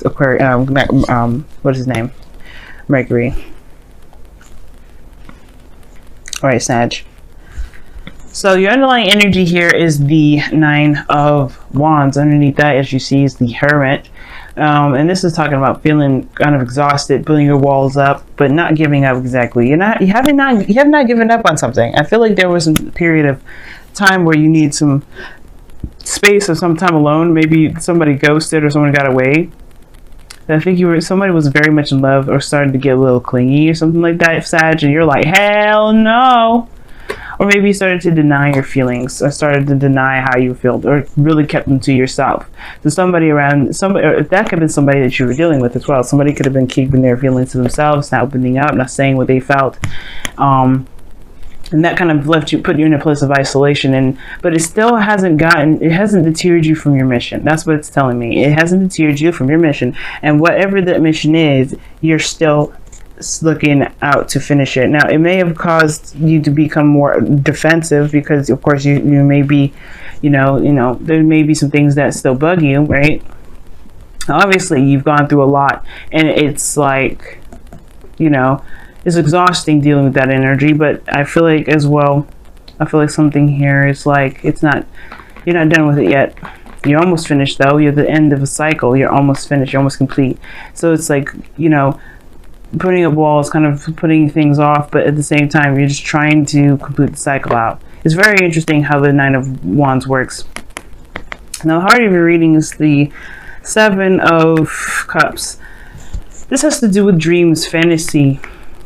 Aquarius, what is his name? Mercury. All right, Sag. So your underlying energy here is the Nine of Wands. Underneath that, as you see, is the Hermit. And this is talking about feeling kind of exhausted, building your walls up, but not giving up exactly. You have not given up on something. I feel like there was a period of time where you need some space or some time alone. Maybe somebody ghosted or someone got away. I think somebody was very much in love or started to get a little clingy or something like that, Sag, and you're like, hell no. Or maybe you started to deny your feelings, or started to deny how you feel, or really kept them to yourself. So somebody around, or that could have been somebody that you were dealing with as well. Somebody could have been keeping their feelings to themselves, not opening up, not saying what they felt. And that kind of put you in a place of isolation. But it still hasn't deterred you from your mission. That's what it's telling me. It hasn't deterred you from your mission. And whatever that mission is, you're still looking out to finish it. Now, it may have caused you to become more defensive because, of course, you may be, there may be some things that still bug you, right? Obviously, you've gone through a lot, and it's like, it's exhausting dealing with that energy. But I feel like as well, something here is like, you're not done with it yet. You're almost finished though. You're at the end of a cycle. You're almost finished. You're almost complete. So it's like, putting up walls, kind of putting things off, but at the same time, you're just trying to complete the cycle out. It's very interesting how the Nine of Wands works. Now, the heart of your reading is the Seven of Cups. This has to do with dreams, fantasy,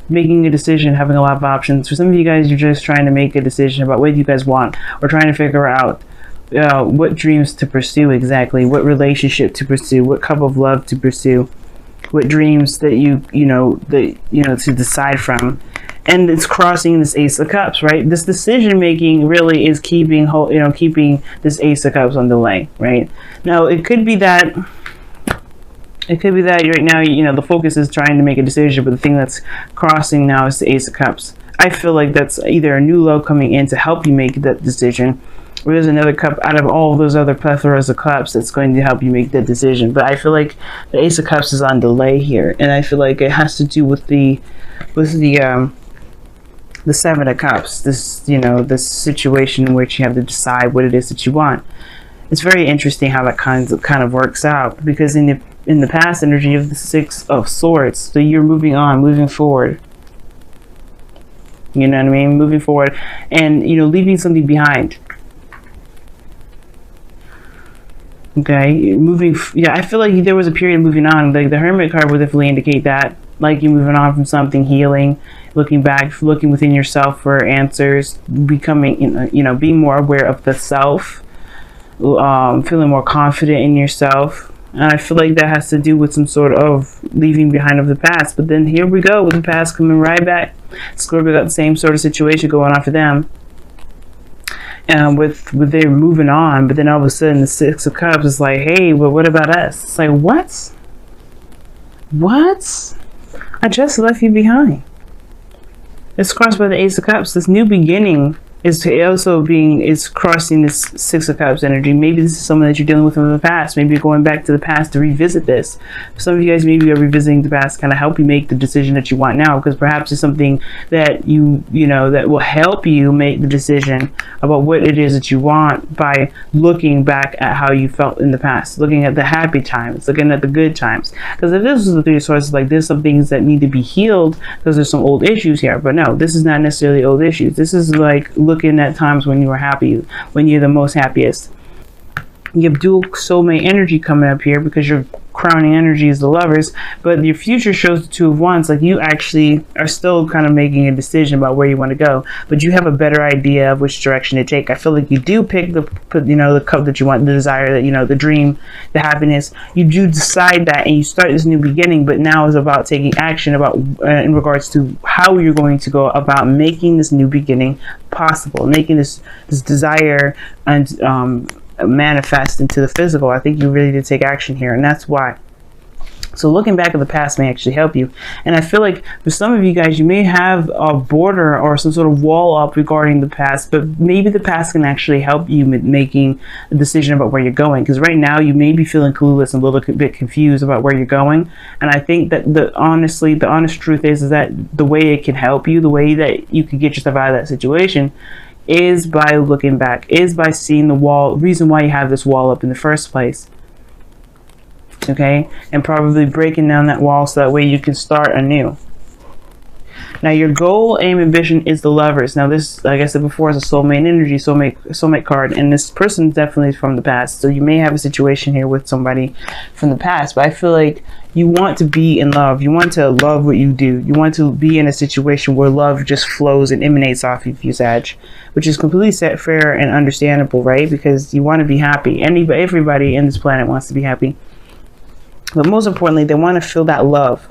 making a decision, having a lot of options. For some of you guys, you're just trying to make a decision about what you guys want, or trying to figure out what dreams to pursue exactly, what relationship to pursue, what cup of love to pursue, what dreams that to decide from. And it's crossing this Ace of Cups, right? This decision making really is keeping this Ace of Cups on delay, right? Now, it could be that right now, the focus is trying to make a decision, but the thing that's crossing now is the Ace of Cups. I feel like that's either a new love coming in to help you make that decision, or there's another cup out of all of those other plethoras of cups that's going to help you make that decision. But I feel like the Ace of Cups is on delay here, and I feel like it has to do with the Seven of Cups. This situation in which you have to decide what it is that you want. It's very interesting how that kind of works out, because in the past energy of the Six of Swords, so you're moving on, moving forward. You know what I mean? Moving forward, and leaving something behind. Okay, I feel like there was a period moving on. Like the Hermit card would definitely indicate that, like you're moving on from something, healing, looking back, looking within yourself for answers, becoming, being more aware of the self, feeling more confident in yourself. And I feel like that has to do with some sort of leaving behind of the past. But then here we go with the past coming right back. Scorpio got the same sort of situation going on for them. With they're moving on, but then all of a sudden the Six of Cups is like, hey, but what about us? It's like, what? I just left you behind. It's crossed by the Ace of Cups. This new beginning is crossing this Six of Cups energy. Maybe this is someone that you're dealing with from the past. Maybe you're going back to the past to revisit this. Some of you guys maybe are revisiting the past to kind of help you make the decision that you want now, because perhaps it's something that that will help you make the decision about what it is that you want by looking back at how you felt in the past, looking at the happy times, looking at the good times. Because if this was the Three of Swords, like there's some things that need to be healed because there's some old issues here. But no, this is not necessarily old issues. This is like looking at times when you were happy, when you're the most happiest. You have dual soulmate energy coming up here because your crowning energy is the Lovers, but your future shows the Two of Wands. Like you actually are still kind of making a decision about where you want to go, but you have a better idea of which direction to take. I feel like you do pick the cup that you want, the desire, that the dream, the happiness. You do decide that, and you start this new beginning. But now is about taking action about in regards to how you're going to go about making this new beginning possible, making this desire and manifest into the physical. I think you really did take action here, and that's why. So looking back at the past may actually help you. And I feel like for some of you guys, you may have a border or some sort of wall up regarding the past, but maybe the past can actually help you with making a decision about where you're going. Because right now you may be feeling clueless and a little bit confused about where you're going. And I think that the honest truth is that the way it can help you, the way that you can get yourself out of that situation, is by looking back, is by seeing the wall, reason why you have this wall up in the first place. Okay, and probably breaking down that wall so that way you can start anew. Now your goal, aim, and vision is the Lovers. Now this, like I said before, is a soulmate energy, soulmate card, and this person definitely is from the past. So you may have a situation here with somebody from the past, but I feel like you want to be in love. You want to love what you do. You want to be in a situation where love just flows and emanates off of you, Sag, which is completely fair and understandable, right? Because you want to be happy. Everybody in this planet wants to be happy. But most importantly, they want to feel that love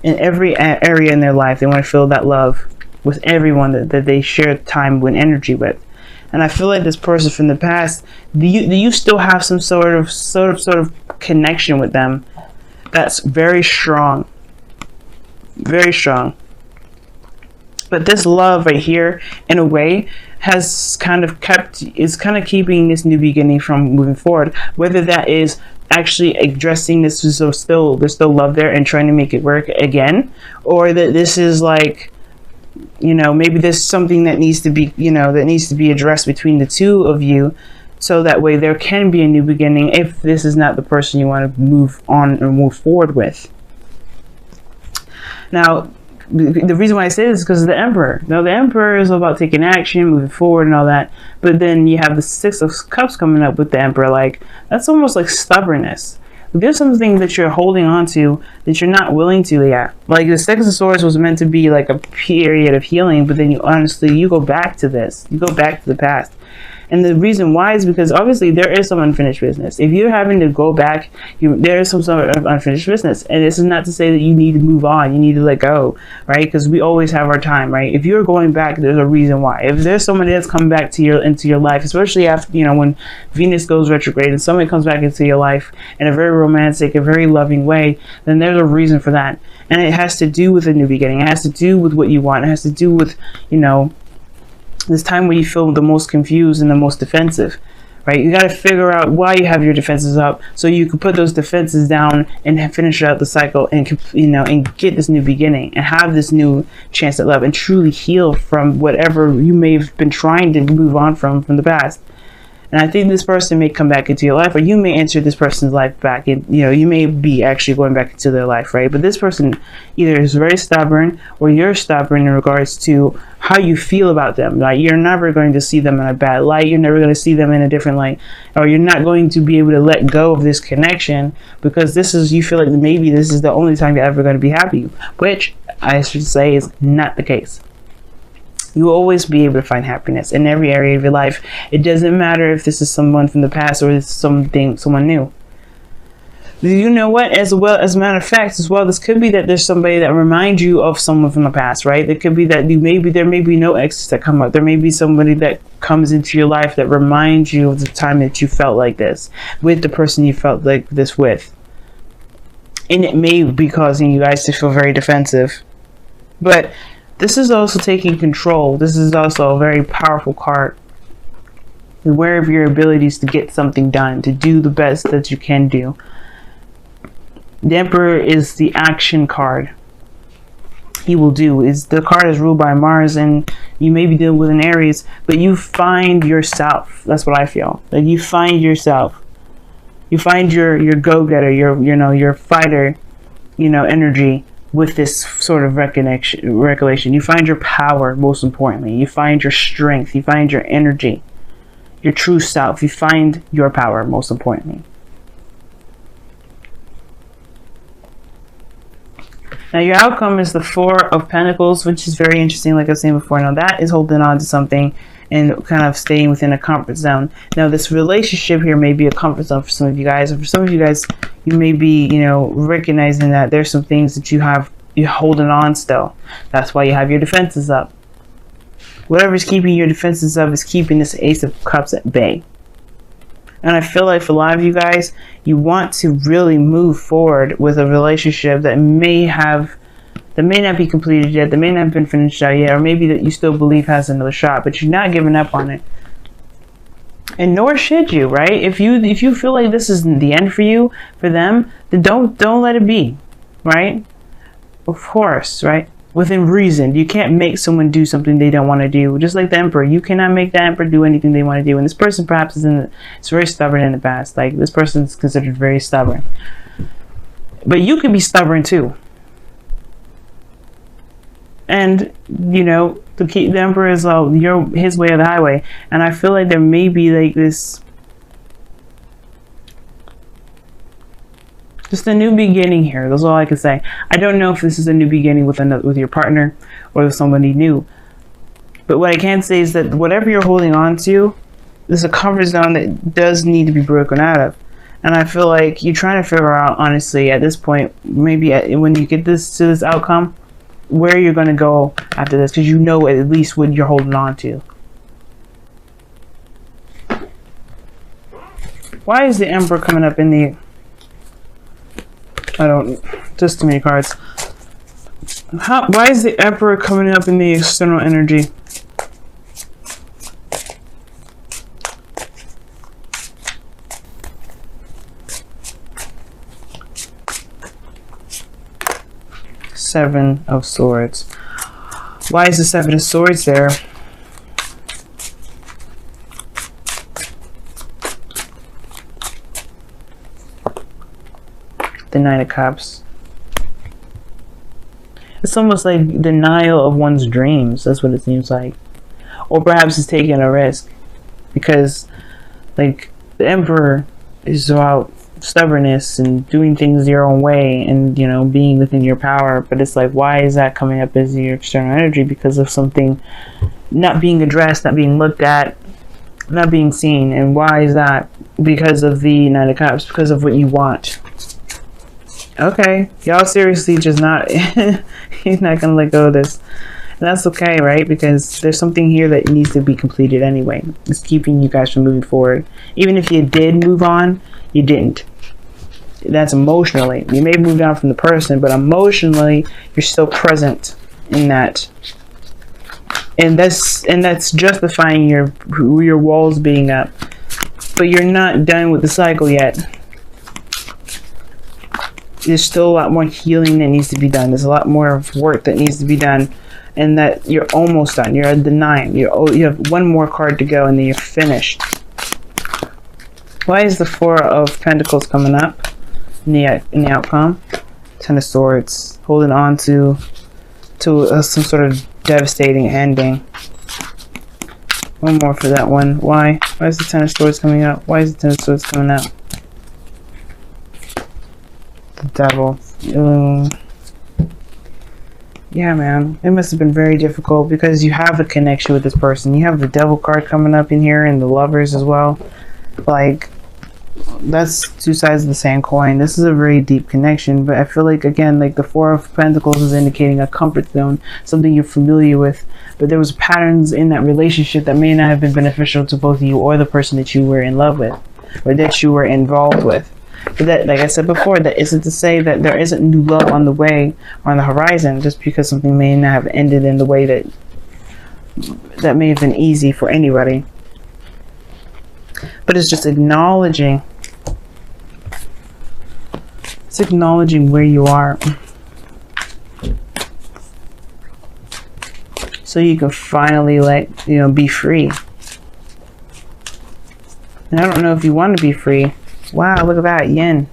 in every area in their life. They want to feel that love with everyone that they share time and energy with. And I feel like this person from the past, do you still have some sort of connection with them that's very strong, very strong. But this love right here, in a way, is kind of keeping this new beginning from moving forward. Whether that is actually addressing this, so there's still love there and trying to make it work again, or that this is like, you know, maybe there's something that needs to be, you know, that needs to be addressed between the two of you, so that way there can be a new beginning if this is not the person you want to move on or move forward with. Now, the reason why I say this is because of the Emperor. Now, the Emperor is all about taking action, moving forward and all that. But then you have the Six of Cups coming up with the Emperor. Like, that's almost like stubbornness. There's something that you're holding on to that you're not willing to yet. Like, the Six of Swords was meant to be like a period of healing, but then you go back to this. You go back to the past. And the reason why is because obviously there is some unfinished business. If you're having to go back, there is some sort of unfinished business. And this is not to say that you need to move on. You need to let go, right? Because we always have our time, right? If you're going back, there's a reason why. If there's somebody that's come back to into your life, especially after, you know, when Venus goes retrograde and somebody comes back into your life in a very romantic, a very loving way, then there's a reason for that. And it has to do with a new beginning. It has to do with what you want. It has to do with, you know, this time where you feel the most confused and the most defensive, right? You got to figure out why you have your defenses up, so you can put those defenses down and finish out the cycle, and, you know, and get this new beginning and have this new chance at love and truly heal from whatever you may have been trying to move on from the past. And I think this person may come back into your life, or you may enter this person's life back, and, you know, you may be actually going back into their life, right? But this person either is very stubborn, or you're stubborn in regards to how you feel about them. Like, you're never going to see them in a bad light. You're never going to see them in a different light, or you're not going to be able to let go of this connection because you feel like maybe this is the only time you're ever going to be happy, which I should say is not the case. You will always be able to find happiness in every area of your life. It doesn't matter if this is someone from the past or it's someone new. You know what? As a matter of fact, as well, this could be that there's somebody that reminds you of someone from the past, right? It could be that there may be no exes that come up. There may be somebody that comes into your life that reminds you of the time that you felt like this with the person you felt like this with. And it may be causing you guys to feel very defensive. But this is also taking control. This is also a very powerful card. Aware of your abilities to get something done, to do the best that you can do. The Emperor is the action card. He will do. The card is ruled by Mars, and you may be dealing with an Aries, but you find yourself. That's what I feel. Like, you find yourself. You find your go-getter, your fighter, energy. With this sort of recollection, you find your power, most importantly. You find your strength. You find your energy, your true self. You find your power, most importantly. Now, your outcome is the Four of Pentacles, which is very interesting, like I was saying before. Now, that is holding on to something and kind of staying within a comfort zone. Now, this relationship here may be a comfort zone for some of you guys. And for some of you guys, you may be, recognizing that there's some things that you're holding on still. That's why you have your defenses up. Whatever's keeping your defenses up is keeping this Ace of Cups at bay. And I feel like for a lot of you guys, you want to really move forward with a relationship that may not be completed yet, that may not have been finished out yet, or maybe that you still believe has another shot, but you're not giving up on it. And nor should you, right? If you feel like this is the end for you, for them, then don't let it be, right? Of course, right? Within reason. You can't make someone do something they don't want to do. Just like the Emperor, you cannot make the Emperor do anything they want to do. And this person perhaps is very stubborn in the past. Like, this person is considered very stubborn. But you can be stubborn too. And, you know, the Emperor is his way or the highway. And I feel like there may be like this, just a new beginning here. That's all I can say. I don't know if this is a new beginning with your partner or with somebody new. But what I can say is that whatever you're holding on to, there's a comfort zone that does need to be broken out of. And I feel like you're trying to figure out, honestly, at this point, maybe when you get to this outcome, where you're going to go after this, because you know at least what you're holding on to. Why is the Emperor coming up in the... just too many cards. Why is the Emperor coming up in the external energy? Seven of Swords. Why is the Seven of Swords there? The Nine of Cups. It's almost like denial of one's dreams. That's what it seems like. Or perhaps it's taking a risk. Because, like, the Emperor is about stubbornness and doing things your own way and, you know, being within your power. But it's like, why is that coming up as your external energy? Because of something not being addressed, not being looked at, not being seen. And why is that? Because of the Nine of Cups. Because of what you want. Okay, y'all seriously just not he's not gonna let go of this, and that's okay, right? Because there's something here that needs to be completed anyway. It's keeping you guys from moving forward. Even if you did move on, you didn't. That's emotionally. You may have moved on from the person, but emotionally you're still present in that, and that's justifying your walls being up. But you're not done with the cycle yet. There's still a lot more healing that needs to be done. There's a lot more work that needs to be done, and that you're almost done. You're at the 9. You have one more card to go, and then you're finished. Why is the Four of Pentacles coming up in the outcome? Ten of Swords, holding on to some sort of devastating ending. One more for that one. Why? Why is the Ten of Swords coming up? Why is the Ten of Swords coming up? The Devil. Yeah, man. It must have been very difficult because you have a connection with this person. You have the Devil card coming up in here and the Lovers as well. Like, that's two sides of the same coin. This is a very deep connection, but I feel like, again, like the Four of Pentacles is indicating a comfort zone, something you're familiar with, but there was patterns in that relationship that may not have been beneficial to both you or the person that you were in love with or that you were involved with. But that, like I said before, that isn't to say that there isn't new love on the way or on the horizon, just because something may not have ended in the way that may have been easy for anybody. But it's just acknowledging. It's acknowledging where you are, so you can finally be free. And I don't know if you want to be free. Wow, look at that, yin.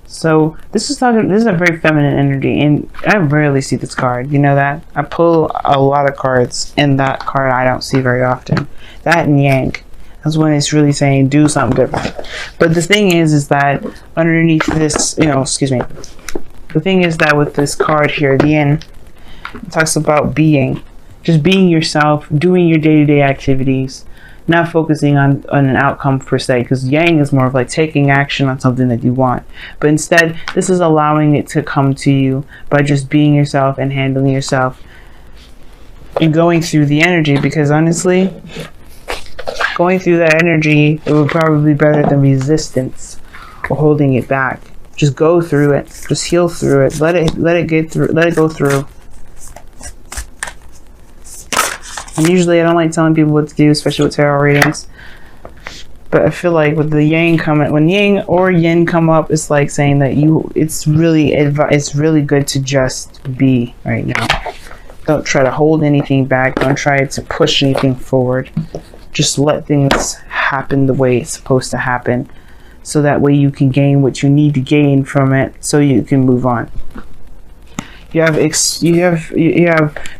So this is a very feminine energy, and I rarely see this card. You know that? I pull a lot of cards, and that card I don't see very often. That and yang. That's when it's really saying do something different. But the thing is that underneath this, excuse me. The thing is that with this card here, the yin, it talks about being. Just being yourself, doing your day-to-day activities. Not focusing on an outcome per se, because yang is more of like taking action on something that you want. But instead, this is allowing it to come to you by just being yourself and handling yourself and going through the energy. Because honestly, going through that energy, it would probably be better than resistance or holding it back. Just go through it. Just heal through it. Let it get through. Let it go through. And usually I don't like telling people what to do, especially with tarot readings. But I feel like with the yang coming, when yang or yin come up, it's like saying that it's really good to just be right now. Don't try to hold anything back. Don't try to push anything forward. Just let things happen the way it's supposed to happen. So that way you can gain what you need to gain from it, so you can move on. You have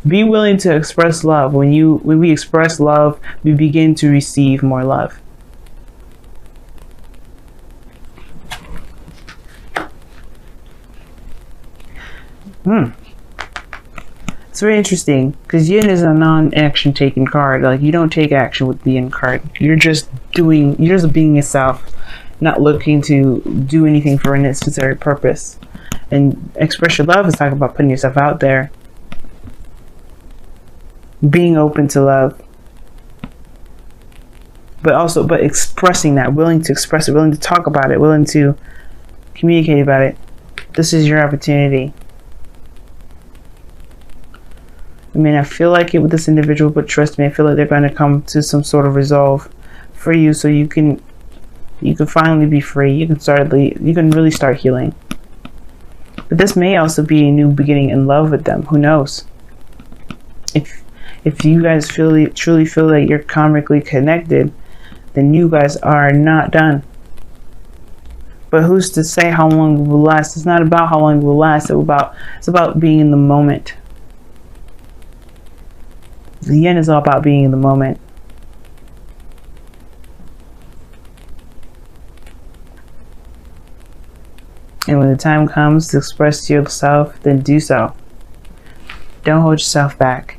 be willing to express love. When we express love, we begin to receive more love. It's very interesting because yin is a non-action taking card. Like, you don't take action with the yin card. You're just being yourself, not looking to do anything for a necessary purpose. And express your love is talking about putting yourself out there, being open to love, but expressing that, willing to express it, willing to talk about it, willing to communicate about it. This is your opportunity. I mean, I feel like it with this individual, but trust me, I feel like they're going to come to some sort of resolve for you, so you can finally be free. You can really start healing. But this may also be a new beginning in love with them. Who knows? If you guys truly feel that you're karmically connected, then you guys are not done. But who's to say how long it will last? It's not about how long it will last. It's about being in the moment. The yin is all about being in the moment. And when the time comes to express yourself, then do so. Don't hold yourself back.